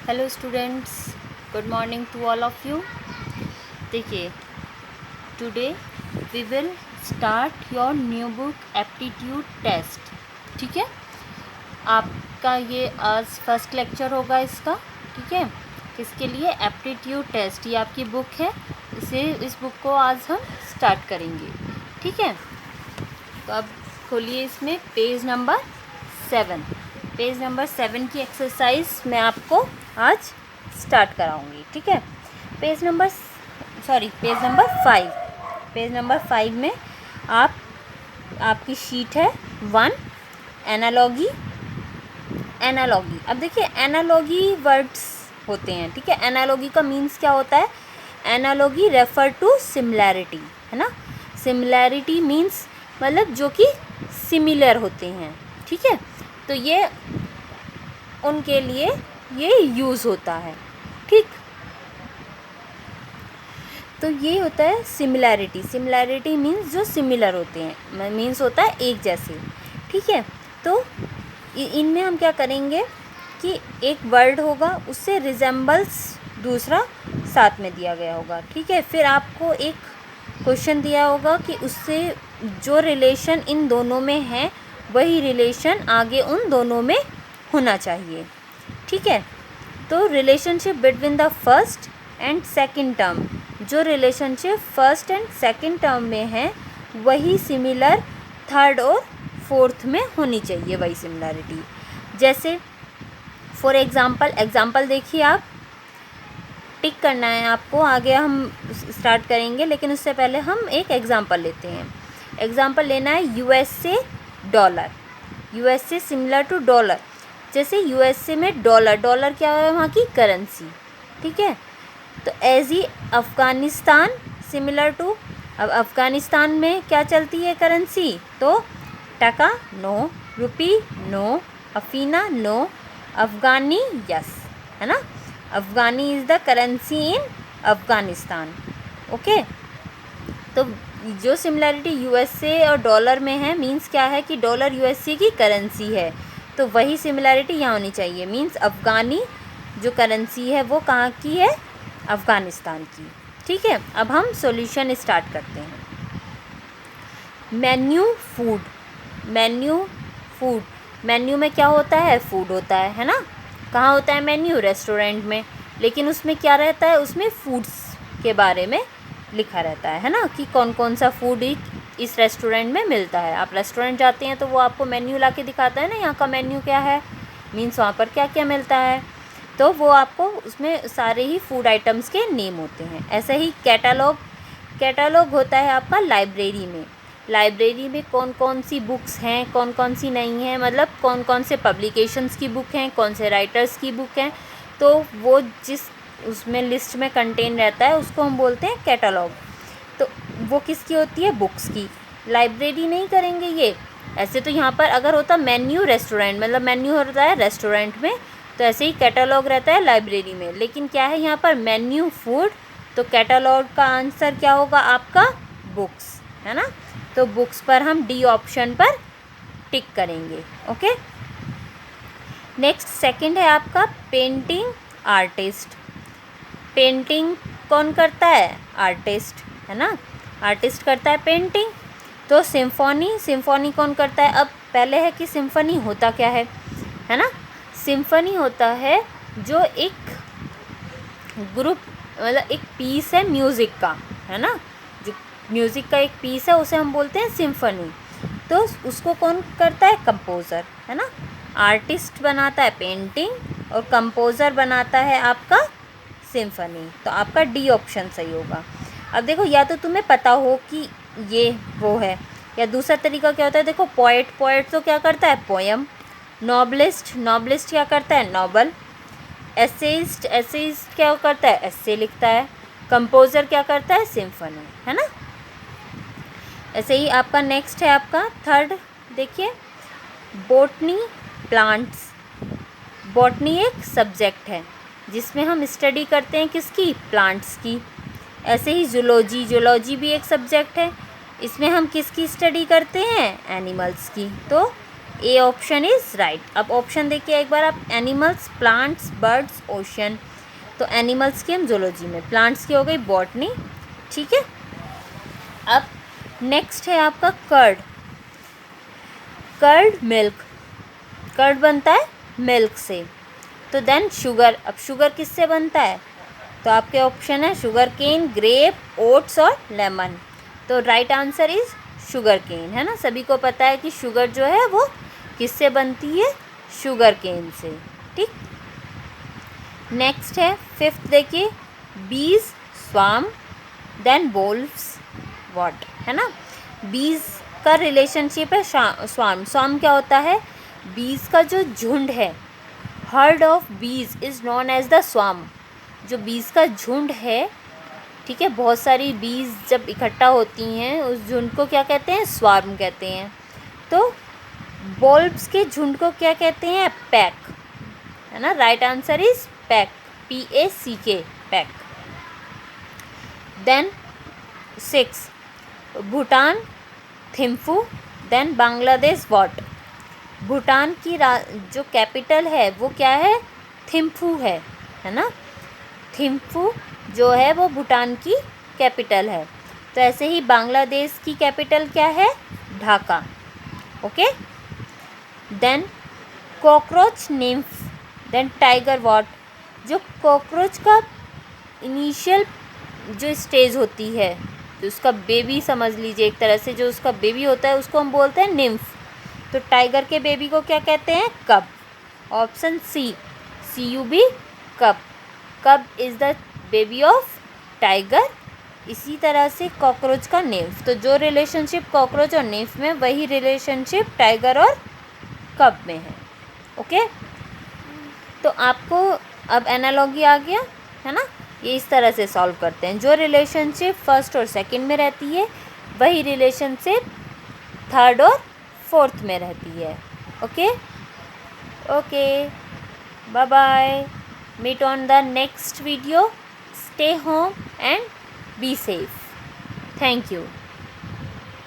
Hello students, good morning to all of you. देखिए, today we will start your new book aptitude test. ठीक है, आपका ये आज फर्स्ट लेक्चर होगा इसका। ठीक है, किसके लिए? Aptitude test. ये आपकी बुक है, इस बुक को आज हम स्टार्ट करेंगे। ठीक है, तो अब खोलिए इसमें पेज नंबर 7। पेज नंबर 7 की एक्सरसाइज मैं आपको आज स्टार्ट कराऊंगी। ठीक है, पेज नंबर 5। पेज नंबर 5 में आपकी शीट है 1, एनालॉगी। अब देखिए, एनालॉगी वर्ड्स होते हैं। ठीक है, एनालॉगी का मीन्स क्या होता है? एनालॉगी रेफर टू सिमिलैरिटी, है ना। सिमिलैरिटी मीन्स मतलब जो कि सिमिलर होते हैं। ठीक है, तो ये उनके लिए ये यूज़ होता है। ठीक, तो ये होता है सिमिलैरिटी। सिमिलैरिटी मीन्स जो सिमिलर होते हैं, मीन्स होता है एक जैसे। ठीक है, तो इनमें हम क्या करेंगे कि एक वर्ड होगा, उससे रिजेंबल्स दूसरा साथ में दिया गया होगा। ठीक है, फिर आपको एक क्वेश्चन दिया होगा कि उससे जो रिलेशन इन दोनों में है वही रिलेशन आगे उन दोनों में होना चाहिए। ठीक है, तो relationship between the first and second term, जो relationship first and second term में है वही सिमिलर थर्ड और फोर्थ में होनी चाहिए, वही सिमिलरिटी। जैसे फॉर एग्ज़ाम्पल देखिए, आप टिक करना है आपको, आगे हम स्टार्ट करेंगे, लेकिन उससे पहले हम एक एग्ज़ाम्पल लेते हैं। एग्ज़ाम्पल लेना है USA dollar. USA similar to dollar. जैसे यूएसए में डॉलर क्या है? वहाँ की करेंसी। ठीक है, तो एज ही अफ़गानिस्तान सिमिलर टू, अब अफ़गानिस्तान में क्या चलती है करेंसी? तो टका नो, रुपी नो, अफीना नो, अफ़गानी यस, है ना। Afghani is the currency in Afghanistan. Okay, तो जो सिमिलरिटी यूएसए और डॉलर में है, मींस क्या है कि डॉलर यूएसए की करेंसी है, तो वही सिमिलरिटी यहाँ होनी चाहिए। मींस अफ़गानी जो करेंसी है वो कहाँ की है? अफ़गानिस्तान की। ठीक है, अब हम सॉल्यूशन स्टार्ट करते हैं। Menu food. मेन्यू में क्या होता है? फूड होता है ना। कहाँ होता है मेन्यू? रेस्टोरेंट में। लेकिन उसमें क्या रहता है? उसमें फूड्स के बारे में लिखा रहता है ना, कि कौन कौन सा फूड इस रेस्टोरेंट में मिलता है। आप रेस्टोरेंट जाते हैं तो वो आपको मेन्यू ला के दिखाता है ना, यहाँ का मेन्यू क्या है, मीन्स वहाँ पर क्या क्या मिलता है। तो वो आपको उसमें सारे ही फूड आइटम्स के नेम होते हैं। ऐसे ही कैटलॉग होता है आपका लाइब्रेरी में। लाइब्रेरी में कौन कौन सी बुक्स हैं, कौन कौन सी नहीं हैं, मतलब कौन कौन से पब्लिकेशंस की बुक हैं, कौन से राइटर्स की बुक हैं, तो वो जिस उसमें लिस्ट में कंटेन रहता है उसको हम बोलते हैं कैटलॉग। तो वो किसकी होती है? बुक्स की। लाइब्रेरी नहीं करेंगे ये। ऐसे तो यहाँ पर अगर होता मेन्यू रेस्टोरेंट, मतलब मेन्यू होता है रेस्टोरेंट में, तो ऐसे ही कैटलॉग रहता है लाइब्रेरी में। लेकिन क्या है यहाँ पर? मेन्यू फूड, तो कैटलॉग का आंसर क्या होगा आपका? बुक्स, है ना। तो बुक्स पर हम डी ऑप्शन पर टिक करेंगे। ओके, नेक्स्ट सेकंड है आपका पेंटिंग आर्टिस्ट। पेंटिंग कौन करता है? आर्टिस्ट, है ना। आर्टिस्ट करता है पेंटिंग। तो सिम्फनी कौन करता है? अब पहले है कि सिम्फनी होता क्या है ना। सिम्फनी होता है जो एक ग्रुप, मतलब एक पीस है म्यूज़िक का, है ना। जो म्यूज़िक का एक पीस है उसे हम बोलते हैं सिम्फनी। तो उसको कौन करता है? कंपोज़र, है ना। आर्टिस्ट बनाता है पेंटिंग और कंपोज़र बनाता है आपका सिम्फनी। तो आपका डी ऑप्शन सही होगा। अब देखो, या तो तुम्हें पता हो कि ये वो है, या दूसरा तरीका क्या होता है? देखो, पोएट तो क्या करता है? पोयम। नॉबलिस्ट क्या करता है? नॉवल। एसेइस्ट क्या करता है? एस्से लिखता है। कंपोज़र क्या करता है? सिम्फनी, है ना। ऐसे ही आपका नेक्स्ट है आपका थर्ड। देखिए, बॉटनी प्लांट्स। बॉटनी एक सब्जेक्ट है जिसमें हम स्टडी करते हैं किसकी? प्लांट्स की। ऐसे ही जूलॉजी भी एक सब्जेक्ट है, इसमें हम किसकी स्टडी करते हैं? एनिमल्स की। तो ए ऑप्शन इज़ राइट। अब ऑप्शन देखिए एक बार आप, एनिमल्स, प्लांट्स, बर्ड्स, ओशन। तो एनिमल्स की हम जूलॉजी में, प्लांट्स की हो गई बॉटनी, ठीक है। अब नेक्स्ट है आपका कर्ड। कर्ड मिल्क, कर्ड बनता है मिल्क से। तो देन शुगर, अब शुगर किससे बनता है? तो आपके ऑप्शन है शुगर केन, ग्रेप, ओट्स और लेमन। तो right answer is sugar cane, है ना। सभी को पता है कि शुगर जो है वो किससे बनती है? शुगर केन से, ठीक। नेक्स्ट है फिफ्थ देखिए, बीज, स्वाम, देन वोल्व्स, व्हाट, है ना। बीज का रिलेशनशिप है स्वाम। स्वाम क्या होता है? बीज का जो झुंड है, हर्ड ऑफ बीज इज नोन एज द स्वाम। जो बीज का झुंड है, ठीक है, बहुत सारी बीज जब इकट्ठा होती हैं उस झुंड को क्या कहते हैं? स्वार्म कहते हैं। तो बल्ब्स के झुंड को क्या कहते हैं? पैक, है ना। Right answer is pack, PACK, pack. Then 6, Bhutan, Thimphu, then Bangladesh, what. Bhutan की जो कैपिटल है वो क्या है? थिम्फू है ना। थिम्फू जो है वो भूटान की कैपिटल है। तो ऐसे ही बांग्लादेश की कैपिटल क्या है? Dhaka, okay. Then cockroach nymph, then tiger, what. जो कॉकरोच का इनिशियल जो स्टेज होती है, तो उसका बेबी समझ लीजिए एक तरह से, जो उसका बेबी होता है उसको हम बोलते हैं निम्फ। तो टाइगर के बेबी को क्या कहते हैं? कब। ऑप्शन सी, CUB, कब। कब is the baby of tiger. इसी तरह से कॉकरोच का निम्फ। तो जो रिलेशनशिप कॉकरोच और निम्फ में, वही रिलेशनशिप टाइगर और कब में है, ओके। तो आपको अब एनालॉजी आ गया, है ना। ये इस तरह से सॉल्व करते हैं। जो रिलेशनशिप फर्स्ट और सेकंड में रहती है, वही रिलेशनशिप थर्ड और फोर्थ में रहती है, okay. Okay, bye bye, meet on the next video. Stay home and be safe. Thank you.